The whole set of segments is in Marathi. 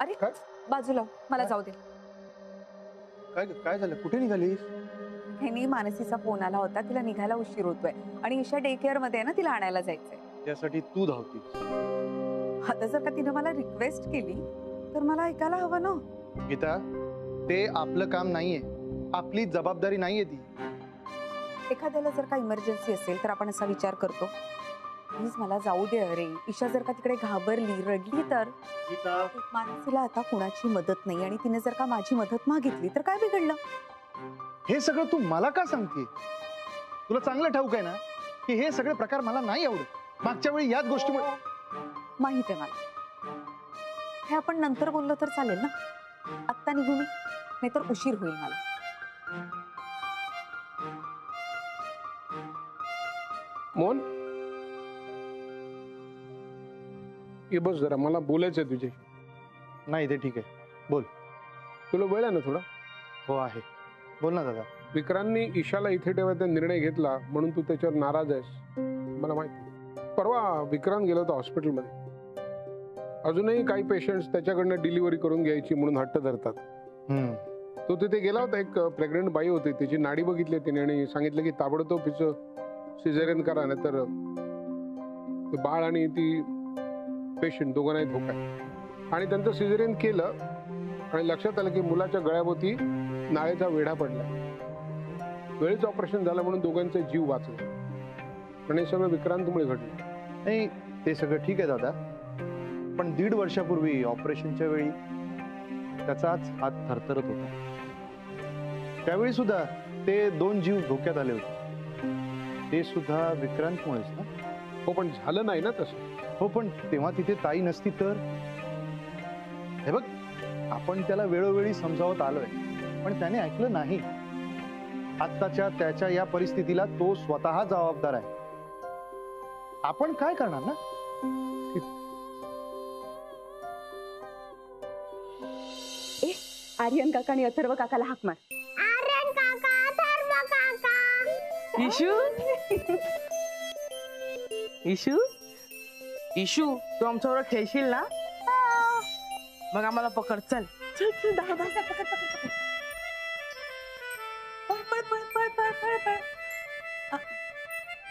अरे बाजूला मला जाऊ दे. काय काय झालं? कुठे निघालीस? ह्यानी मानसीचा फोन आला होता, तिला निघायला उशीर होतोय आणि ईशा डे केअर मध्ये आहे ना, तिला आणायला जायचंय. त्यासाठी तू धावतीस? आता जर का तिने मला रिक्वेस्ट केली तर मला ऐकायला हवं ना. गीता, ते आपलं काम नाहीये, आपली जबाबदारी नाहीये ती. एखाद्याला जर का इमर्जन्सी असेल तर आपण असा विचार करतो, प्लीज मला जाऊ दे. अरे ईशा जर का तिकडे घाबरली, रडली तर? मानसीला आता कुणाची मदत नाही आणि तिने जर का माझी मदत मागितली तर काय बिघडलं? हे सगळं तू मला का सांगते? तुला चांगलं ठाऊक आहे ना की हे सगळे प्रकार मला नाही आवडत. मागच्या वेळी याच गोष्टीमुळे. माहित आहे मला. हे आपण नंतर बोललो तर चालेल ना? आत्ता निघू मी, नाहीतर उशीर होईल मला. मोहन, ये बस जरा, मला बोलायचं आहे तुझ्याशी. नाही ते ठीक आहे, बोल. तुला वेळ आहे ना थोडा? हो आहे, बोल ना दादा. विक्रांतनी ईशाला इथे ठेवायचा निर्णय घेतला म्हणून तू त्याच्यावर नाराज आहेस, मला माहिती. परवा विक्रांत गेला होता हॉस्पिटलमध्ये. अजूनही काही पेशंट्स त्याच्याकडनं डिलिव्हरी करून घ्यायची म्हणून हट्ट धरतात. तो तिथे गेला होता. एक प्रेग्नंट बाई होती, तिची नाडी बघितली तिने आणि सांगितलं की ताबडतोब तिचं सिझेरियन करा, नाही तर बाळ आणि ती पेशंट दोघांनाही धोका आहे. आणि त्यांचं सिझेरियन केलं आणि लक्षात आलं की मुलाच्या गळ्याभोवती नाळेचा वेढा पडला. वेळेचं ऑपरेशन झालं म्हणून दोघांचे जीव वाचले. आणि हे सगळं विक्रांतमुळे घडलं. नाही ते सगळं ठीक आहे दादा, पण 1.5 वर्षापूर्वी ऑपरेशनच्या वेळी त्याचाच हात थरथरत होता. त्यावेळी सुद्धा ते 2 जीव धोक्यात आले होते. ते सुद्धा विक्रांतमुळेच ना? हो, पण झालं नाही ना तसं. हो, पण तेव्हा तिथे ताई नसती तर? हे बघ, आपण त्याला वेळोवेळी समजावत आलोय, पण त्याने ऐकलं नाही. आत्ताच्या त्याच्या या परिस्थितीला तो स्वतः जबाबदार आहे. आपण काय करणार ना? आर्यन काका आणि अथर्व काकाला हाक मार. आर्यन काका, अथर्व काका. इशू, इशू, इशू, तू आमच्यावर खेळशील ना? मग आम्हाला पकड. चल चल चल, पकड पकड पकड. पळ पळ पळ पळ पळ पळ पळ.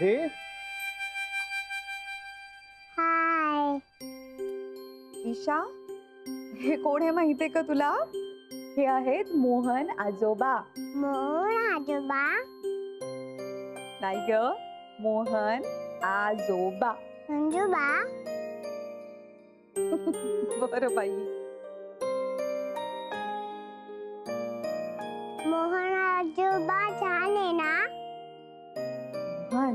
हे हाय. ईशा, हे कोण आहे माहितीये का तुला? हे आहेत मोहन आजोबा. मोहन आजोबा? नाही ग, मोहन आजोबा. मंजूबा? बरं बाई. मोहन आजोबा छान आहे ना? मोहन,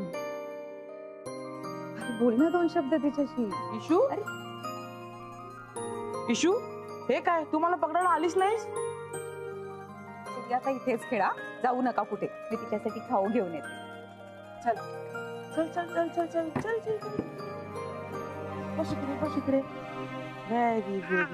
बोल ना 2 शब्द तिच्याशी. इशू, इशू, हे काय, तू मला पकडायला आलीच नाहीस? तुम्ही आता इथेच खेळा, जाऊ नका कुठे. मी तिच्यासाठी खाऊ घेऊन येते. चल चल चल चल चल चल चल चल चल. बस इकडे, बस इकडे. Very good.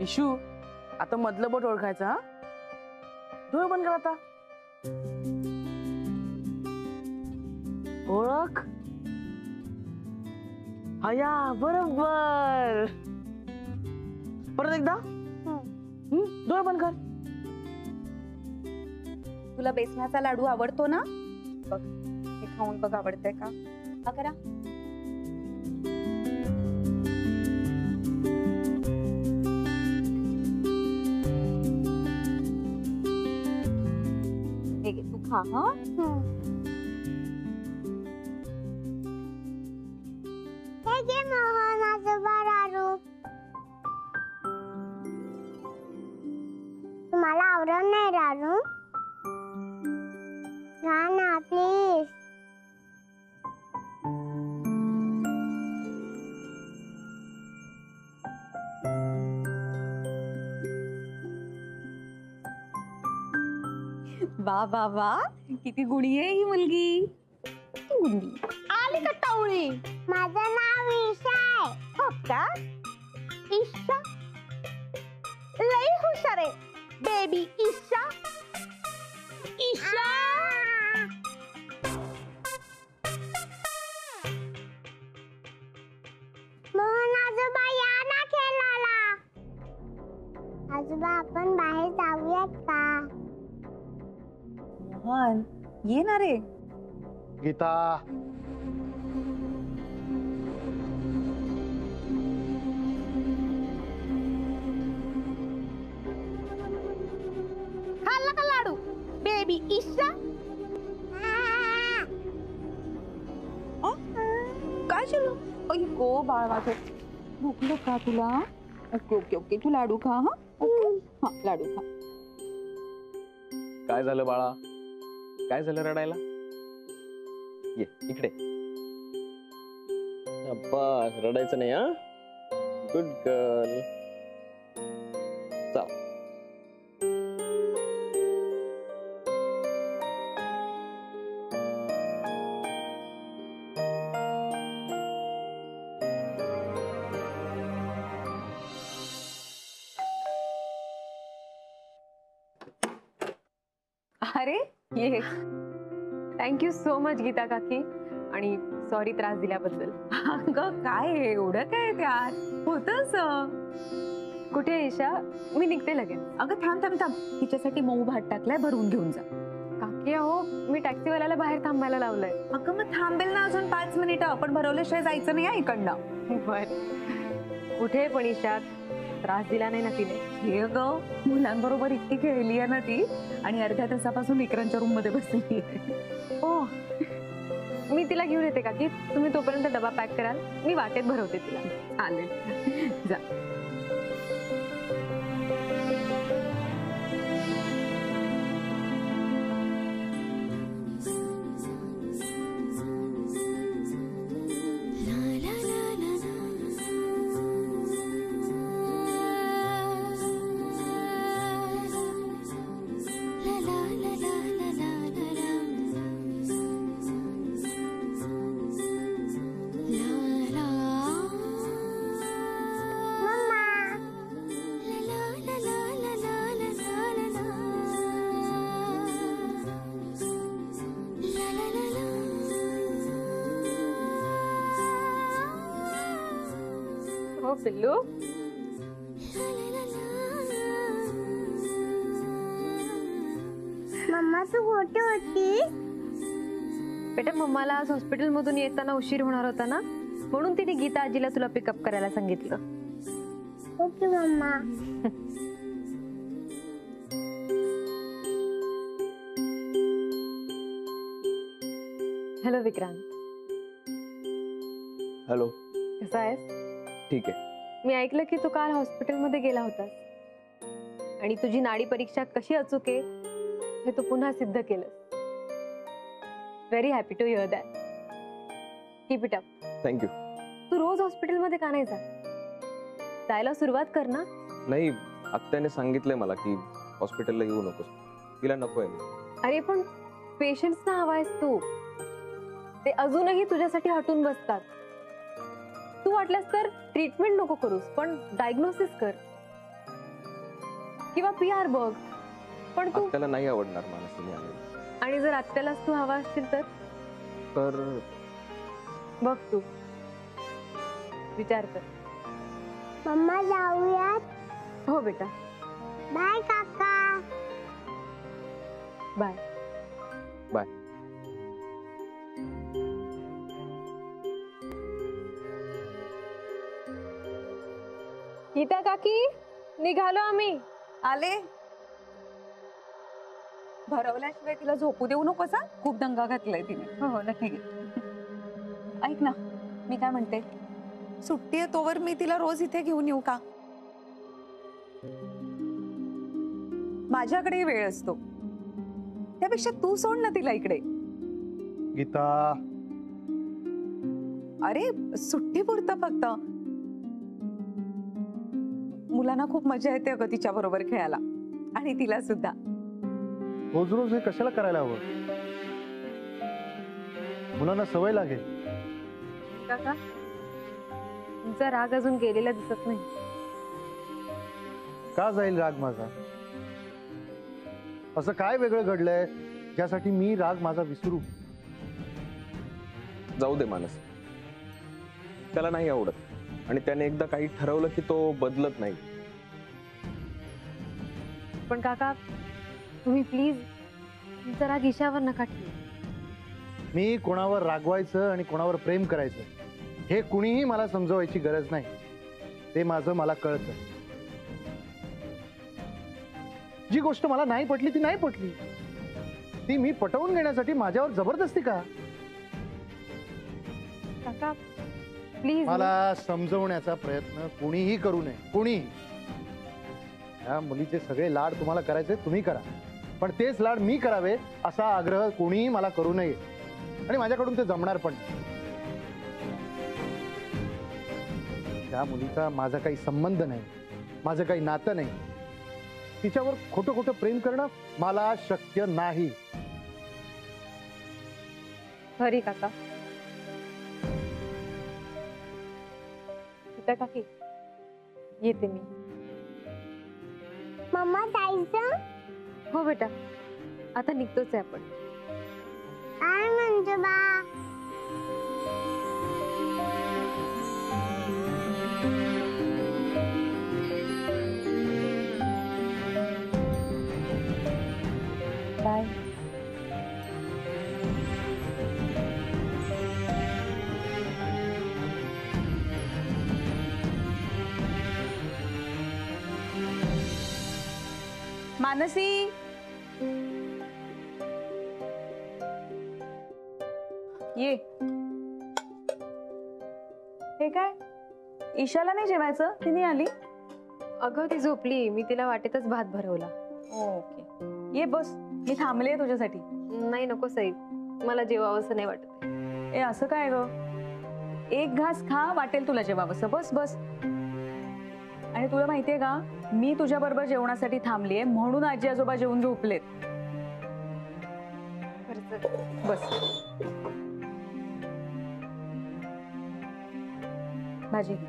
इशू, आता मधलं बोट ओळखायचं. हा, डोळे बंद कर आता. ओळख. हया, बरोबर. परत एकदा. डोळे बंद कर. तुला बेसनाचा लाडू आवडतो ना? बघ, हे खाऊन बघ, आवडतंय का? हा करा. हे घे, तू खा. हा, हे घे मोहन आजोबा लाडू. तुम्हाला आवडत नाही लाडू? घ्या ना प्लीज. वा वा वा, किती गुणी आहे ही मुलगी. आली का टावळी? माझं नाव ईशा आहे. हो का? ईशा लई हुशार आहे बेबी ईशा. आजोबा आपण बाहेर जाऊयात का? मोहन ये ना रे. गीता, खाल्ला का लाडू बेबी ईशा? काय झालं? गो बाळ माझं भूकलं का तुला? ओके ओके ओके तू लाडू खा. हा ओके हा लाडू खा. काय झालं बाळा? काय झालं रडायला? ये इकडे. अब्बा रडायचं नाही हा. Good girl. चल. अरे ये. थँक्यू सो मच गीता काकी आणि सॉरी त्रास दिल्याबद्दल. अगं काय आहे, एवढं काय त्यात होतच. कुठे आहे ईशा? मी निघते लगेच. अगं थांब थांब थांब, तिच्यासाठी मऊ भात टाकलाय, भरवून घेऊन जा. काकी अहो मी टॅक्सीवाल्याला बाहेर थांबायला लावलंय. अगं मग थांबेल ना अजून 5 मिनिटं. आपण भरवल्याशिवाय जायचं नाही हा इकडनं. बर. कुठे आहे पण ईशा? त्रास दिला नाही ना तिने? हे ग मुलांबरोबर इतकी खेळली आहे ना ती, आणि अर्ध्या तासापासून विक्रांतच्या रूम मध्ये बसली. ओ मी तिला घेऊन येते काकी. तुम्ही तोपर्यंत डबा पॅक कराल, मी वाटेत भरवते तिला. चालेल जा. हो पिल्लू. मम्मा तू कुठे होती? बेटा मम्माला आज हॉस्पिटल मधून येताना उशीर होणार होता ना, म्हणून तिने गीता आजीला तुला पिकअप करायला सांगितलं. Okay mamma. Hello Vikrant. Hello. कसा आहेस? ठीक आहे. मी ऐकलं की तू काल हॉस्पिटलमध्ये गेला होतास आणि तुझी नाडी परीक्षा कशी अचूक आहे हे तू पुन्हा सिद्ध केलंस. Very happy to hear that. Keep it up. Thank you. तू रोज हॉस्पिटलमध्ये का नाही जायला सुरुवात कर ना. नाही आत्याने सांगितलंय मला की हॉस्पिटलला येऊ नकोस. तिला नकोय. अरे पण पेशंट्स ना हवायस तू. ते अजूनही तुझ्यासाठी हटून बसतात. तू वाटल्यास तर ट्रीटमेंट नको करूस, पण डायग्नोसिस कर किंवा PR बघ. पण तू त्याला नाही आवडणार मानसीने आलेलं. आणि जर आत्यालाच तू हवा असशील तर बघ तू विचार कर. मम्मा जाऊयात? हो बेटा. बाय काका. बाय. बाय. गीता काकी निघालो आम्ही. आले. भरवल्याशिवाय तिला झोपू देऊ नकोस हा. खूप दंगा घातलाय तिने. हो हो नक्की. ऐक ना, मी काय म्हणते, सुट्टी आहे तोवर मी तिला रोज इथे घेऊन येऊ का? माझ्याकडे वेळ असतो, त्यापेक्षा तू सोड ना तिला इकडे. गीता, अरे सुट्टी पुरतं फक्त. मुलांना खूप मजा येते अगं तिच्या बरोबर खेळायला, आणि तिला सुद्धा. रोज रोज हे कशाला करायला हवं? मुलांना सवय लागेल. काका तुमचा राग अजून गेलेला दिसत नाही. का जाईल राग माझा? असं काय वेगळं घडलंय ज्यासाठी मी राग माझा विसरू? जाऊ दे मानस. त्याला नाही आवडत आणि त्याने एकदा काही ठरवलं की तो बदलत नाही. पण काका तुम्ही प्लीज तुमचा राग ईशावर नका ठेवू. मी कोणावर रागवायचं आणि कोणावर प्रेम करायचं हे कुणीही मला समजवायची गरज नाही. ते माझं मला कळतं. जी गोष्ट मला नाही पटली ती नाही पटली. ती मी पटवून घेण्यासाठी माझ्यावर जबरदस्ती का? काका प्लीज. मला समजवण्याचा प्रयत्न कुणीही करू नये. कुणीही. या मुलीचे सगळे लाड तुम्हाला करायचे तुम्ही करा, पण तेच लाड मी करावे असा आग्रह कोणीही मला करू नये आणि माझ्याकडून ते जमणार पण नाही. त्या मुलीचा माझा काही संबंध नाही, माझं काही नातं नाही. तिच्यावर खोटं खोटं प्रेम करणं मला शक्य नाही. खरी काका. ठीक आहे काकी, येते मी. मम्मा जायचं? हो बेटा, आता निघतोच आहे आपण. काय म्हणतो बा? बाय. मानसी, ये. हे काय, ईशाला नाही जेवायचं? ती नाही आली? अगं ती झोपली, मी तिला वाटेतच भात भरवला. ओके, ये बस, मी थांबले तुझ्यासाठी. नाही नको सई, मला जेवावंसं नाही वाटत. ए असं काय ग, एक घास खा, वाटेल तुला जेवावंसं. बस बस. आणि तुला माहितीये का, मी तुझ्या बरोबर जेवणासाठी थांबलीये म्हणून आजी आजोबा जेवून झोपलेत. बस. भाजी घे.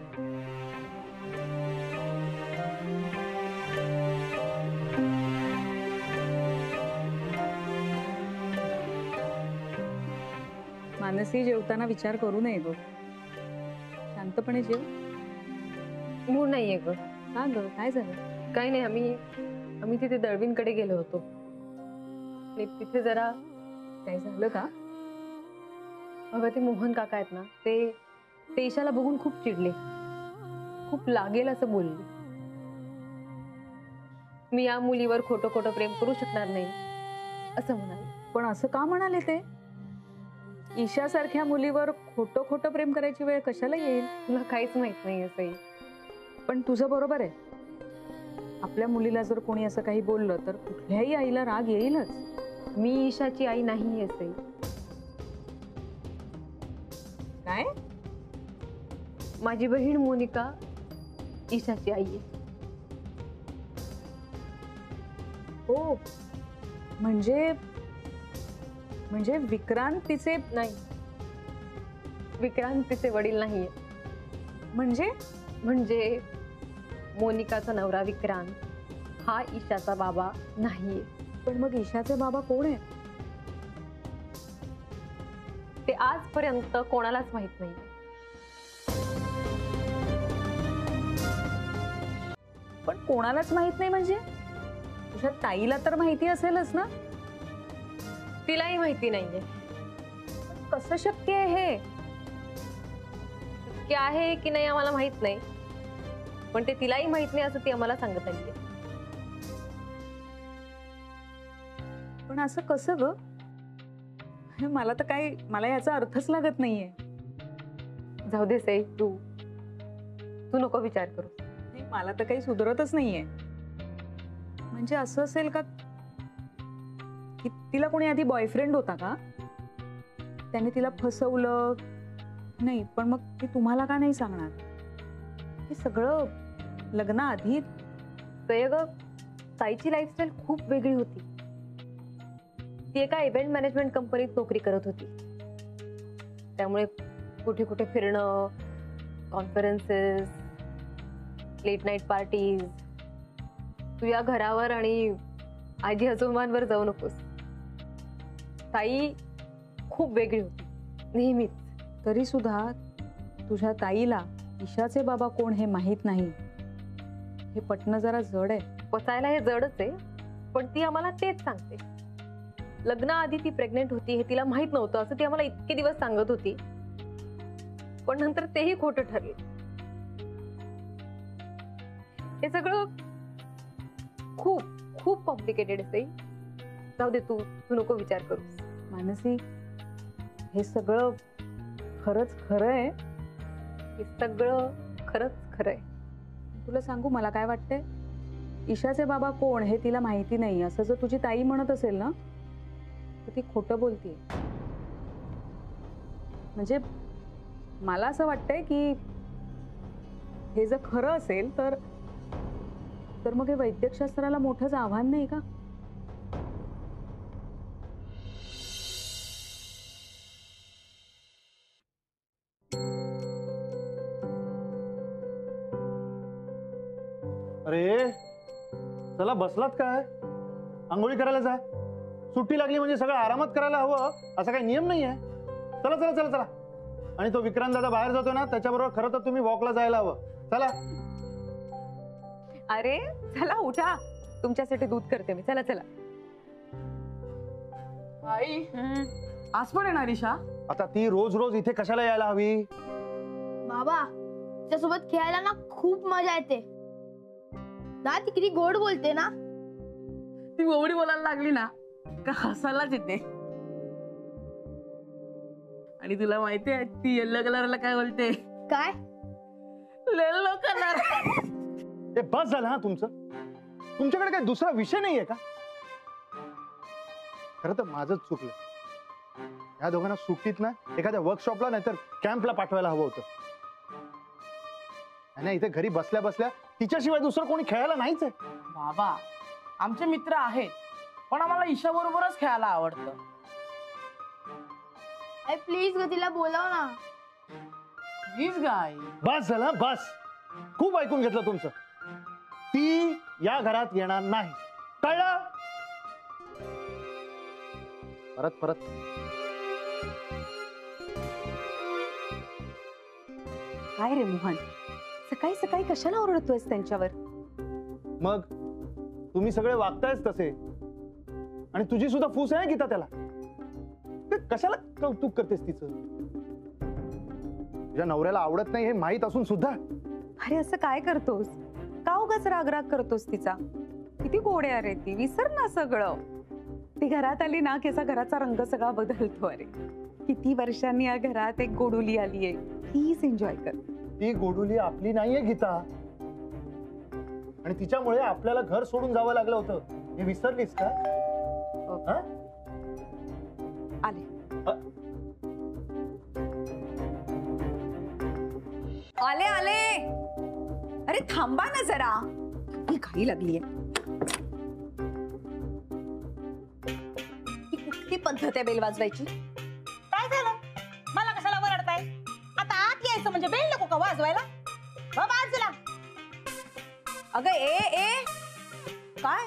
मानसी, जेवताना विचार करू नये ग. शांतपणे जेव. मूड नाहीये ग. का ग, काय झालं? काही नाही, आम्ही तिथे दळवींकडे गेलो होतो आणि तिथे जरा. काय झालं का? अगं ते मोहन काका आहेत ना, ते ईशाला बघून खूप चिडले, खूप लागेल असं बोलले. मी या मुलीवर खोटं खोटं प्रेम करू शकणार नाही असं म्हणाले. पण असं का म्हणाले ते? ईशा सारख्या मुलीवर खोटं खोटं प्रेम करायची वेळ कशाला येईल? तुला काहीच माहित नाही असंही. पण तुझं बरोबर आहे. आपल्या मुलीला जर कोणी असं काही बोललं तर कुठल्याही आईला राग येईलच. मी ईशाची आई नाही असंही. काय? माझी बहीण मोनिका ईशाची आई आहे. हो, म्हणजे विक्रांत तिचे नाही, विक्रांत तिचे वडील नाहीये. म्हणजे मोनिकाचा नवरा विक्रांत हा ईशाचा बाबा नाहीये. पण मग ईशाचे बाबा कोण आहेत? ते आजपर्यंत कोणालाच माहित नाही. पण कोणालाच माहित नाही म्हणजे? तुझ्या ताईला तर माहिती असेलच ना? तिलाही माहिती नाहीये. कसं शक्य आहे हे? शक्य आहे की नाही आम्हाला माहित नाही, पण ते तिलाही माहित नाही असं ती आम्हाला सांगत आली. पण असं कसं ग? मला याचा अर्थच लागत नाहीये. जाऊ दे सई, तू नको विचार करू. मला तर काही सुधरतच नाहीये. म्हणजे असं असेल का की तिला कोणी आधी बॉयफ्रेंड होता का? त्याने तिला फसवलं? नाही, पण मग ती तुम्हाला का नाही सांगणार? हे सगळं लग्नाआधी. ताईची लाईफस्टाईल खूप वेगळी होती. ती एका इव्हेंट मॅनेजमेंट कंपनीत नोकरी करत होती. त्यामुळे कुठे कुठे फिरणं, कॉन्फरन्सेस, लेट नाईट पार्टीज. तू या घरावर आणि आजी आजोबांवर जाऊ नकोस. ताई खूप वेगळी होती नेहमीच. तरी सुद्धा तुझ्या ताईला ईशाचे बाबा कोण हे माहित नाही, हे पटणं जरा जड आहे. पचायला हे जडच आहे, पण ती आम्हाला तेच सांगते. लग्नाआधी ती प्रेग्नेंट होती हे तिला माहित नव्हतं असं ती आम्हाला इतके दिवस सांगत होती, पण नंतर तेही खोटं ठरलं. हे सगळं खूप खूप कॉम्प्लिकेटेड आहे. जाऊ दे, तू नको विचार करूस. मानसी, हे सगळं खरंच खरं आहे? हे सगळं खरंच खरंय. तुला सांगू मला काय वाटतंय, ईशाचे बाबा कोण हे तिला माहिती नाही असं जर तुझी ताई म्हणत असेल ना, तर ती खोटं बोलतीये. म्हणजे मला असं वाटतंय की हे जर खरं असेल तर मग हे वैद्यकशास्त्राला मोठंच आव्हान नाही का? अरे चला, बसलात काय? आंघोळी करायला जा. सुट्टी लागली म्हणजे सगळं आरामात करायला हवं असा काही नियम नाहीये. चला चला चला चला. आणि तो विक्रांत दादा बाहेर जातो ना, त्याच्याबरोबर खरं तर तुम्ही वॉकला जायला हवं. चला. अरे चला उठा, तुमच्यासाठी दूध करते मी. चला चला. आई आज पण येणार ईशा? आता ती रोज रोज इथे कशाला यायला हवी? बाबा तिच्यासोबत खेळायला ना खूप मजा येते ना. ती किती गोड बोलते ना. ती गोवडी बोलायला लागली ना का हसायलाच येते. आणि तुला माहितीये ती येल्लो कलरला काय बोलते? काय? Yellow colour. हे बस झालं हा तुमचं. तुमच्याकडे काही दुसरा विषय नाहीये का? खरं तर माझंच चुकलं. या दोघांना सुट्टीत ना एखाद्या वर्कशॉपला नाहीतर कॅम्पला पाठवायला हवं होतं. नाही, इथे घरी बसल्या बसल्या तिच्याशिवाय दुसरं कोणी खेळायला नाहीच आहे. बाबा आमचे मित्र आहेत, पण आम्हाला ईशा बरोबरच खेळायला आवडतं. प्लीज ग तिला बोलाव ना. प्लीज गाय. बस झालं, बस. खूप ऐकून घेतलं तुमचं. ती या घरात येणार नाही, कळलं? परत परत काय रे मोहन, सकाळी सकाळी कशाला ओरडतोयस त्यांच्यावर? मग तुम्ही सगळे वागतायच तसे. आणि तुझी सुद्धा फूस आहे गीता त्याला. ते कशाला कौतुक करतेस तिचं? तुझ्या नवऱ्याला आवडत नाही हे माहित असून सुद्धा. अरे असं काय करतोस? का उगाच रागराग करतोस तिचा? किती गोड आहे अरे ती. विसर ना सगळं. ती घरात आली ना की असा घराचा रंग सगळा बदलतो. अरे किती वर्षांनी या घरात एक गोडुली आलीये, प्लीज एन्जॉय कर. ती गोडुली आपली नाहीये गीता, आणि तिच्यामुळे आपल्याला घर सोडून जावं लागलं होतं. हे विसरलीस का? आले आले आले. अरे थांबा ना जरा, ही घाई लागलीये. ही कुठली पद्धत आहे बेल वाजवायची? काय झालं? मला कशाला वरडताय? आता आत यायचं म्हणजे बेल नको का वाजवायला? बाजूला. अगं ए ए, काय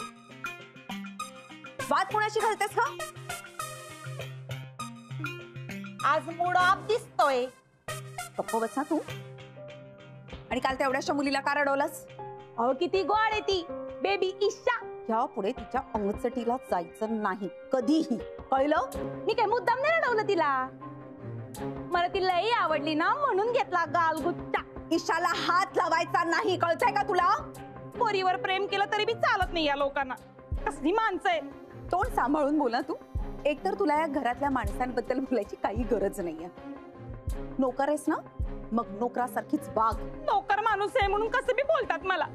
वाद कोणाशी घालतेस का? आज मूड ऑफ दिसतोय. गप्प बस ना तू. आणि काल तेवढ्याशा मुलीला का रडवलंस? अहो किती गोड आहे ती बेबी ईशा. ह्या पुढे तिच्या अंगचटीला जायचं नाही कधीही, कळलं? मी काय मुद्दाम नाही रडवलं तिला. मला ती लई आवडली ना म्हणून घेतला गालगुच्चा. ईशाला हात लावायचा नाही, कळतंय का तुला? पोरीवर प्रेम केलं तरी बी चालत नाही या लोकांना. कसली माणसं आहे. तोंड सांभाळून बोला तू. एकतर तुला या घरातल्या माणसांबद्दल बोलायची काही गरज नाहीये. नोकर आहेस ना, मग नोकरासारखीच वाग. नोकर माणूस आहे म्हणून कसं बी बोलतात मला.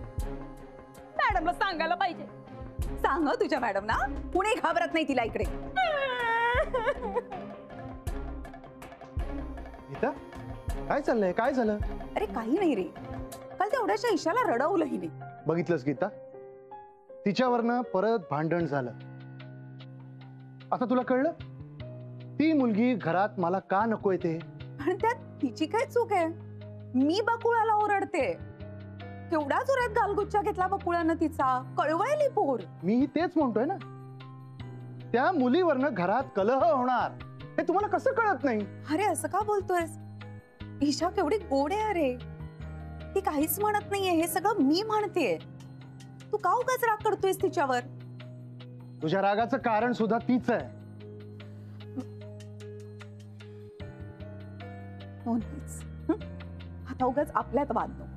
मॅडमला सांगायला पाहिजे. सांग तुझ्या मॅडम ना, कुणी घाबरत नाही तिला इकडे. गीता, काय चाललंय? काय झालं? अरे काही नाही रे, काल तेवढ्याशा ईशाला रडवलंही नाही. बघितलंस गीता, तिच्यावरनं परत भांडण झालं. आता तुला कळलं ती मुलगी घरात मला का नकोय ते? आणि त्यात तिची काय चूक आहे? मी बकुळाला ओरडते. केवढा जोरात गालगुच्चा घेतला बकुळानं तिचा. कळवायली पोर. मी तेच म्हणतोय ना, त्या मुलीवरनं घरात कलह होणार हे तुम्हाला कसं कळत नाही? अरे असं का बोलतोयस? ईशा केवढी गोड आहे अरे. ती काहीच म्हणत नाहीये, हे सगळं मी म्हणतेय. तू का उगाच राग करतोयस तिच्यावर? तुझ्या रागाचं कारण सुद्धा तीच आहे. हो नाहीच. आता उगाच आपल्यात वाद नको.